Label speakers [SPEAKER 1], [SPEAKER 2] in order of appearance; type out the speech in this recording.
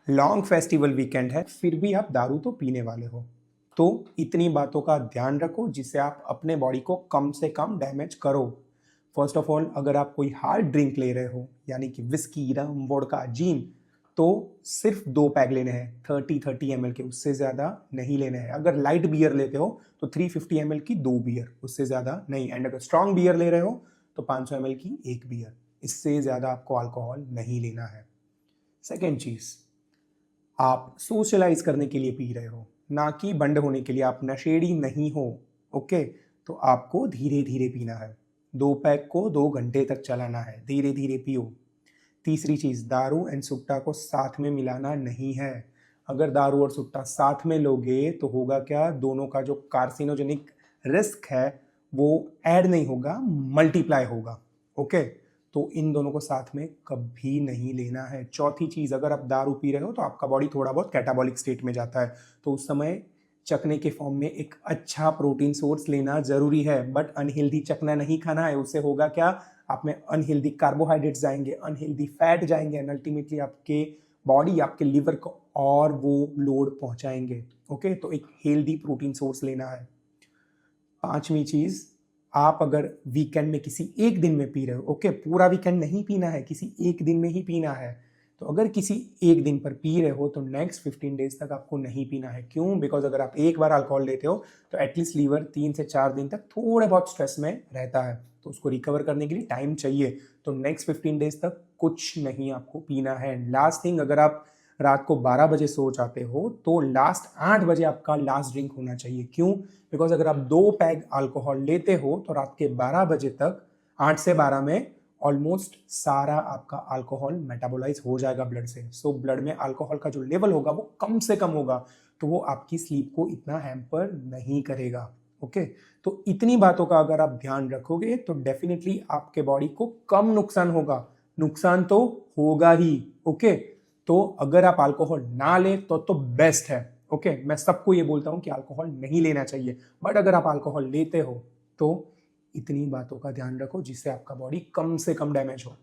[SPEAKER 1] Long festival weekend है, फिर भी आप दारू तो पीने वाले हो। तो इतनी बातों का ध्यान रखो जिससे आप अपने बॉडी को कम से कम डैमेज करो। फर्स्ट ऑफ ऑल, अगर आप कोई हार्ड ड्रिंक ले रहे हो यानी कि विस्की, रम, वोडका, जीन, तो सिर्फ 2 पैग लेने हैं 30-30 ml के, उससे ज़्यादा नहीं लेने हैं। अगर लाइट बियर लेते हो तो 350 ml की 2 बियर, उससे ज़्यादा नहीं। एंड अगर स्ट्रॉन्ग बियर ले रहे हो तो 500 ml की 1 बियर, इससे ज़्यादा आपको अल्कोहल नहीं लेना है। सेकेंड चीज़, आप सोशलाइज करने के लिए पी रहे हो, ना कि बंड होने के लिए। आप नशेड़ी नहीं हो, ओके? तो आपको धीरे धीरे पीना है। 2 पैक को 2 घंटे तक चलाना है, धीरे धीरे पियो। तीसरी चीज़, दारू एंड सुट्टा को साथ में मिलाना नहीं है। अगर दारू और सुट्टा साथ में लोगे तो होगा क्या, दोनों का जो कार्सिनोजेनिक रिस्क है वो ऐड नहीं होगा, मल्टीप्लाई होगा, ओके? तो इन दोनों को साथ में कभी नहीं लेना है। चौथी चीज़, अगर आप दारू पी रहे हो तो आपका बॉडी थोड़ा बहुत कैटाबॉलिक स्टेट में जाता है, तो उस समय चखने के फॉर्म में एक अच्छा प्रोटीन सोर्स लेना जरूरी है। बट अनहेल्दी चखना नहीं खाना है, उससे होगा क्या, आप में अनहेल्दी कार्बोहाइड्रेट्स जाएंगे, अनहेल्दी फैट जाएंगे, एंड अल्टीमेटली आपके बॉडी, आपके लिवर को और वो लोड पहुंचाएंगे, ओके? तो एक हेल्दी प्रोटीन सोर्स लेना है। पांचवी चीज, आप अगर वीकेंड में किसी एक दिन में पी रहे हो, ओके, पूरा वीकेंड नहीं पीना है, किसी एक दिन में ही पीना है। तो अगर किसी एक दिन पर पी रहे हो तो नेक्स्ट 15 डेज तक आपको नहीं पीना है। क्यों? बिकॉज अगर आप एक बार अल्कोहल लेते हो तो एटलीस्ट लीवर 3 से 4 दिन तक थोड़े बहुत स्ट्रेस में रहता है, तो उसको रिकवर करने के लिए टाइम चाहिए। तो नेक्स्ट 15 डेज तक कुछ नहीं आपको पीना है। लास्ट थिंग, अगर आप रात को 12 बजे सो जाते हो तो लास्ट 8 बजे आपका लास्ट ड्रिंक होना चाहिए। क्यों? बिकॉज अगर आप 2 पैग अल्कोहल लेते हो तो रात के 12 बजे तक, 8 से 12 में ऑलमोस्ट सारा आपका अल्कोहल मेटाबोलाइज हो जाएगा ब्लड से। सो ब्लड में अल्कोहल का जो लेवल होगा वो कम से कम होगा, तो वो आपकी स्लीप को इतना हैम्पर नहीं करेगा, ओके? तो इतनी बातों का अगर आप ध्यान रखोगे तो डेफिनेटली आपके बॉडी को कम नुकसान होगा। नुकसान तो होगा ही, ओके? तो अगर आप अल्कोहल ना ले तो बेस्ट है, ओके? मैं सबको ये बोलता हूँ कि अल्कोहल नहीं लेना चाहिए, बट अगर आप अल्कोहल लेते हो तो इतनी बातों का ध्यान रखो जिससे आपका बॉडी कम से कम डैमेज हो।